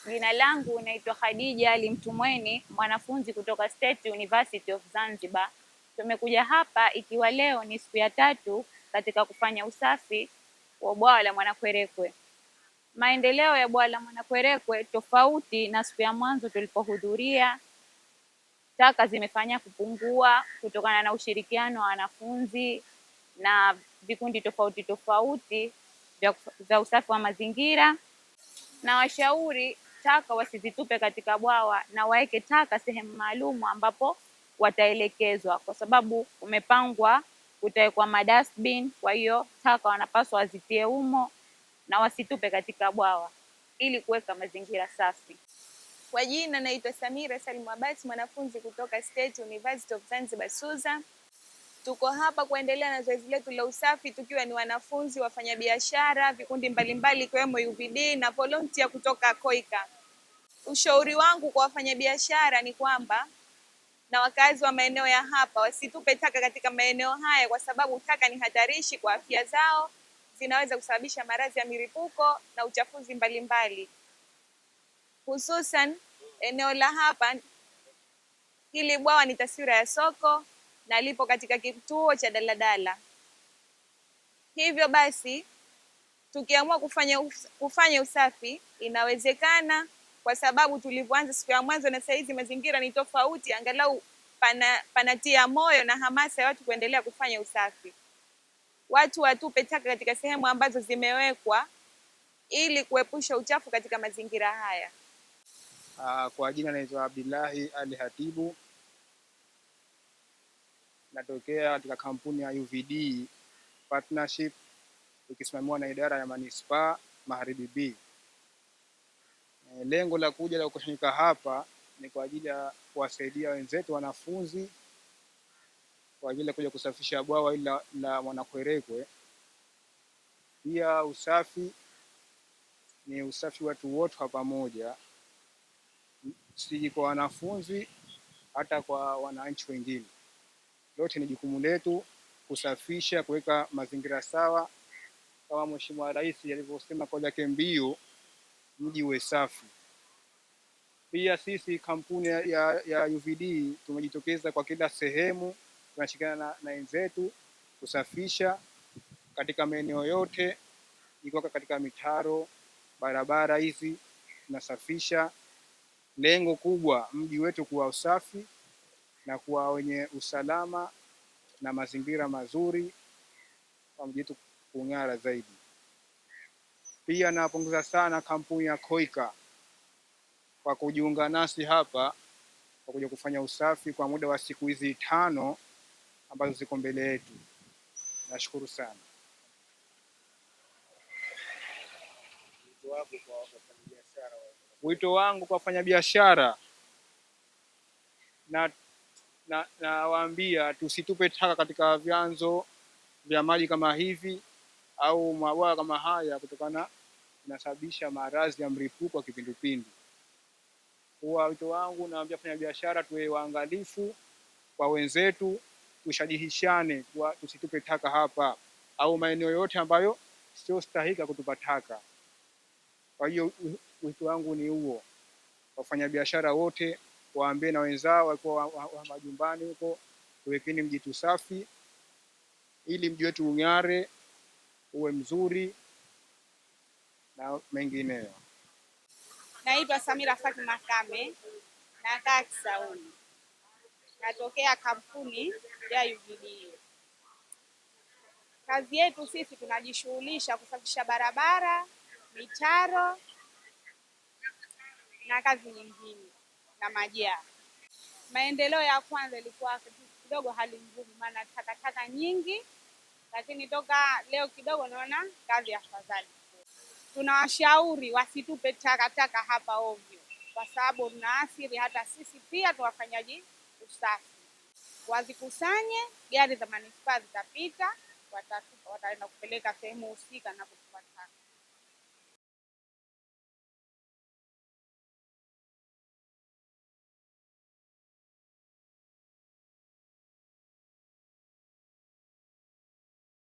Jina langu naitwa Khadija Ali Mtumweni, mwanafunzi kutoka State University of Zanzibar. Tumekuja hapa ikiwa leo ni siku ya 3 katika kufanya usafi wa bwawa la Mwanakwerekwe. Maendeleo ya bwawa la Mwanakwerekwe tofauti na siku ya mwanzo tulipohudhuria. Taka zimefanya kupungua kutokana na ushirikiano wa wanafunzi na vikundi tofauti tofauti vya usafi wa mazingira. Na washauri taka wasizitupe katika bwawa na waeke taka sehemu maalum ambapo wataelekezwa, kwa sababu umepangwa kutawekwa madustbin. Kwa hiyo taka wanapaswa wazitie humo na wasitupe katika bwawa ili kuweka mazingira safi. Kwa jina naitwa Samira Salim Abbas, mwanafunzi kutoka State University of Zanzibar SUZA. Tuko hapa kuendelea na zoezi letu la usafi tukiwa ni wanafunzi, wafanyabiashara, vikundi mbalimbali ikiwemo UVD na volunteer kutoka Koika. Ushauri wangu kwa wafanyabiashara ni kwamba na wakazi wa maeneo ya hapa wasitupe taka katika maeneo haya, kwa sababu taka ni hatarishi kwa afya zao, zinaweza kusababisha maradhi ya milipuko na uchafuzi mbalimbali. Hususan eneo la hapa, hili bwawa ni taswira ya soko na lipo katika kituo cha daladala. Hivyo basi tukiamua kufanya usafi inawezekana, kwa sababu tulivyoanza siku ya mwanzo na saizi mazingira ni tofauti. Angalau panatia moyo na hamasa ya watu kuendelea kufanya usafi. Watu watupe taka katika sehemu ambazo zimewekwa ili kuepusha uchafu katika mazingira haya. Kwa jina naitwa Abdullahi Ali Hatibu, natokea katika kampuni ya UVD Partnership ikisimamiwa na idara ya Manispaa Magharibi B. Lengo la kuja la kukusanyika hapa ni kwa ajili ya kuwasaidia wenzetu wanafunzi kwa ajili ya kuja kusafisha bwawa hili la Mwanakwerekwe. Pia usafi ni usafi watu wote kwa pamoja, si kwa wanafunzi hata kwa wananchi wengine. Lote ni jukumu letu kusafisha, kuweka mazingira sawa, kama Mheshimiwa Rais alivyosema kwa yake mbiu, mji uwe safi. Pia sisi kampuni ya UVD tumejitokeza kwa kila sehemu, tunashirikiana na wenzetu kusafisha katika maeneo yote, iko katika mitaro, barabara hizi tunasafisha. Lengo kubwa mji wetu kuwa usafi na kuwa wenye usalama na mazingira mazuri, kwa mji wetu kung'ara zaidi. Pia napongeza sana kampuni ya Koika kwa kujiunga nasi hapa kwa kuja kufanya usafi kwa muda wa siku hizi 5 ambazo ziko mbele yetu. Nashukuru sana. Wito wangu kwa wafanyabiashara, nawaambia tusitupe taka katika vyanzo vya maji kama hivi au mabwawa kama haya, kutokana inasababisha maradhi ya mlipuko wa kipindupindu. Kwa wito wangu naambia wafanyabiashara tuwe waangalifu kwa wenzetu, tushajihishane kwa tusitupe taka hapa au maeneo yote ambayo sio stahiki kutupa taka. Kwa hiyo wito wangu ni huo, wafanyabiashara wote waambie na wenzao wa majumbani huko, tuwekeni mji tu safi ili mji wetu ung'are, uwe mzuri na mengineyo. Naitwa Samira Fatima Kame, nakaa Kisauni. Natokea kampuni ya UVD. Kazi yetu sisi tunajishughulisha kusafisha barabara, mitaro na kazi nyingine na majaa. Maendeleo ya kwanza ilikuwa kidogo hali ngumu, maana takataka nyingi, lakini toka leo kidogo naona kazi ya afadhali. Tunawashauri wasitupe takataka hapa ovyo, kwa sababu tunaathiri hata sisi pia tuwafanyaji usafi. Wazikusanye, gari za manispaa zitapita, wataenda kupeleka sehemu husika na kutupa taka.